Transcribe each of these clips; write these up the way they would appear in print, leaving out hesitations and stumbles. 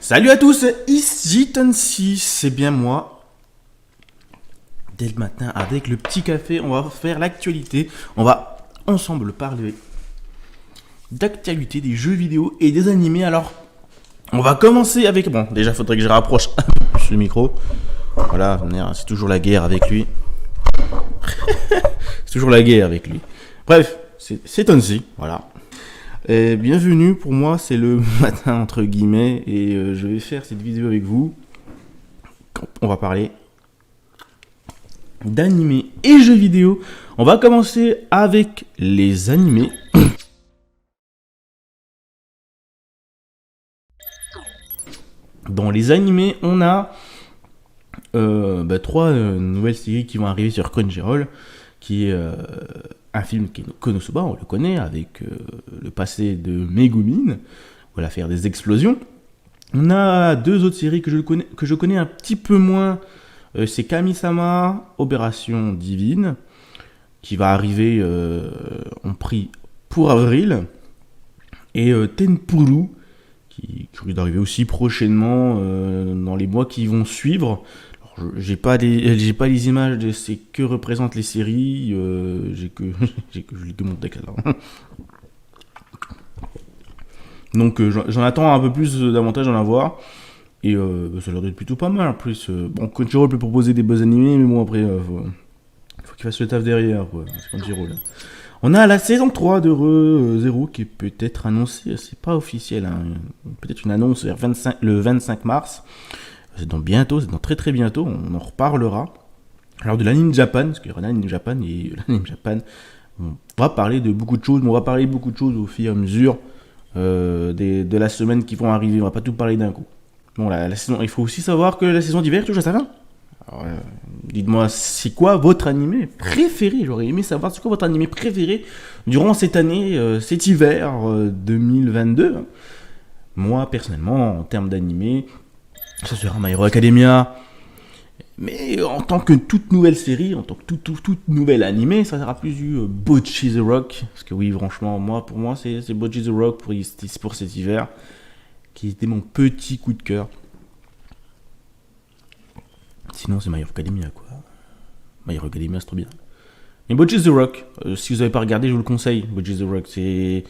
Salut à tous, ici Tancy, c'est bien moi. Dès le matin, avec le petit café, on va faire l'actualité. On va ensemble parler d'actualité, des jeux vidéo et des animés. Alors, on va commencer avec... Bon, déjà, il faudrait que je rapproche le micro. Voilà, c'est toujours la guerre avec lui. C'est toujours la guerre avec lui. Bref, c'est Tancy, voilà. Et bienvenue, pour moi c'est le matin entre guillemets et je vais faire cette vidéo avec vous. On va parler d'animés et jeux vidéo. On va commencer avec les animés. Dans les animés, on a trois nouvelles séries qui vont arriver sur Crunchyroll, qui est un film qui est Konosuba, on le connaît, avec le passé de Megumin, ou l'affaire des explosions. On a deux autres séries que je connais un petit peu moins. C'est Kami-sama, Opération Divine, qui va arriver en prix pour avril. Et Tenpuru, qui risque d'arriver aussi prochainement dans les mois qui vont suivre. J'ai pas les images de ce que représentent les séries, j'ai que mon texte là. Donc j'en attends un peu plus davantage d'en avoir. Et ça leur donne plutôt pas mal en plus. Bon, Crunchyroll peut proposer des beaux animés, mais bon après, faut qu'il fasse le taf derrière, quoi. C'est Crunchyroll. On a la saison 3 de Zero qui est peut-être annoncée, c'est pas officiel, hein. Peut-être une annonce vers le 25 mars. C'est dans bientôt, c'est dans très très bientôt, on en reparlera. Alors de l'Anime Japan, parce qu'il y aura l'Anime Japan et l'Anime Japan, on va parler de beaucoup de choses, mais on va parler de beaucoup de choses au fur et à mesure de la semaine qui vont arriver, on va pas tout parler d'un coup. Bon, la saison, il faut aussi savoir que la saison d'hiver touche à sa fin. Alors, dites-moi, c'est quoi votre animé préféré? J'aurais aimé savoir c'est quoi votre animé préféré durant cette année, cet hiver 2022. Moi, personnellement, en termes d'animé, ça sera My Hero Academia. Mais en tant que toute nouvelle série, en tant que toute nouvelle animé, ça sera plus du Bocchi the Rock. Parce que oui, franchement, pour moi, c'est Bocchi the Rock pour cet hiver, qui était mon petit coup de cœur. Sinon, c'est My Hero Academia, quoi. My Hero Academia, c'est trop bien. Mais Bocchi the Rock, si vous n'avez pas regardé, je vous le conseille. Bocchi the Rock, c'est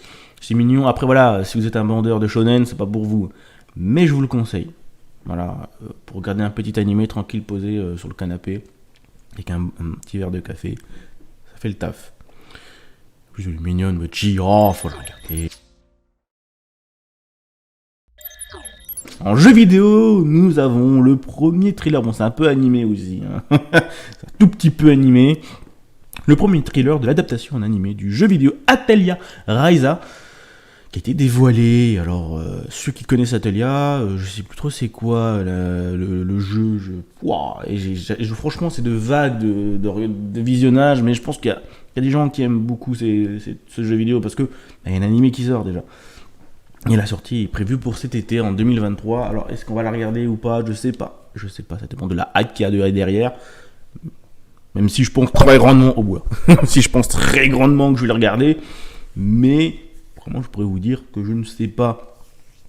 mignon. Après, voilà, si vous êtes un vendeur de shonen, c'est pas pour vous. Mais je vous le conseille. Voilà, pour regarder un petit animé tranquille posé sur le canapé, avec un petit verre de café, ça fait le taf. En plus, elle est mignonne, Bocchi, oh, faut la regarder. En jeu vidéo, nous avons le premier trailer. Bon, c'est un peu animé aussi, hein. C'est un tout petit peu animé. Le premier trailer de l'adaptation en animé du jeu vidéo Atelier Ryza, qui a été dévoilé. Alors, ceux qui connaissent Atelier, je sais plus trop c'est quoi le jeu. Wow, franchement, c'est de vagues de visionnage, mais je pense qu'il y a des gens qui aiment beaucoup ce jeu vidéo parce que il y a un animé qui sort déjà. Et la sortie est prévue pour cet été, en 2023. Alors, est-ce qu'on va la regarder ou pas? Je sais pas, ça dépend de la hype qu'il y a derrière. Même si je pense très grandement, si je pense très grandement que je vais la regarder, mais vraiment, je pourrais vous dire que je ne sais pas.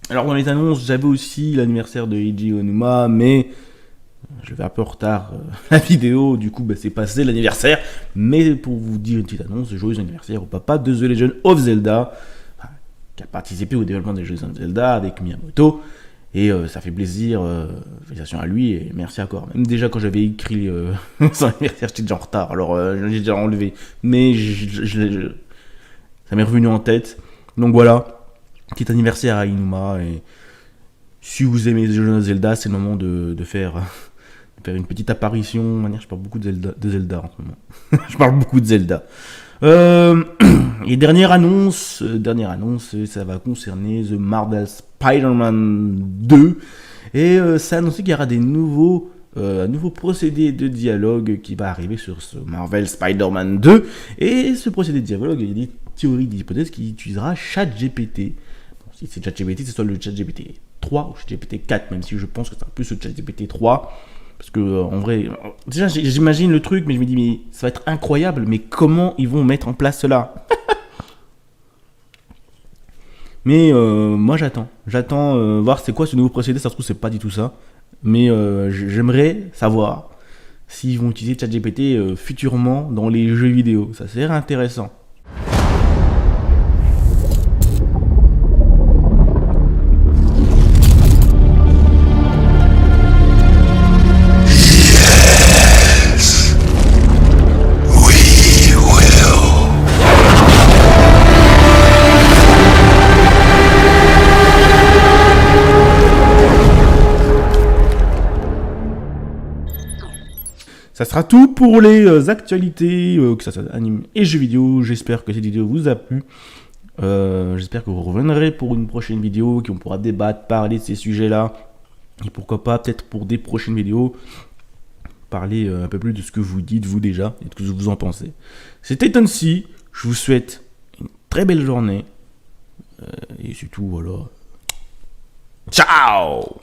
Alors, dans les annonces, j'avais aussi l'anniversaire de Eiji Onuma, mais je vais un peu en retard la vidéo, du coup, c'est passé l'anniversaire. Mais pour vous dire une petite annonce, joyeux anniversaire au papa de The Legend of Zelda, qui a participé au développement des jeux de Zelda avec Miyamoto, et ça fait plaisir, félicitations à lui, et merci encore. Même déjà quand j'avais écrit son anniversaire, j'étais déjà en retard, alors j'ai déjà enlevé, mais ça m'est revenu en tête. Donc voilà, petit anniversaire à Inuma, et si vous aimez les jeux de Zelda, c'est le moment de faire une petite apparition. Je parle beaucoup de Zelda en ce moment. Je parle beaucoup de Zelda. Et dernière annonce, ça va concerner The Marvel Spider-Man 2. Et ça annonce qu'il y aura un nouveau procédé de dialogue qui va arriver sur ce Marvel Spider-Man 2. Et ce procédé de dialogue, il y a des théories, des hypothèses qui utilisera ChatGPT. Bon, si c'est ChatGPT, c'est soit le ChatGPT 3 ou ChatGPT 4, même si je pense que c'est plus le ChatGPT 3. Parce que en vrai, déjà j'imagine le truc, mais je me dis, mais ça va être incroyable, mais comment ils vont mettre en place cela? Mais moi j'attends voir c'est quoi ce nouveau procédé, ça se trouve c'est pas du tout ça. Mais j'aimerais savoir s'ils vont utiliser ChatGPT futurement dans les jeux vidéo. Ça serait intéressant. Ça sera tout pour les actualités, que ça soit anime et jeux vidéo. J'espère que cette vidéo vous a plu. J'espère que vous reviendrez pour une prochaine vidéo, qu'on pourra débattre, parler de ces sujets-là. Et pourquoi pas, peut-être pour des prochaines vidéos, parler un peu plus de ce que vous dites, vous déjà, et de ce que vous en pensez. C'était Tonsi. Je vous souhaite une très belle journée. Et surtout, voilà. Ciao!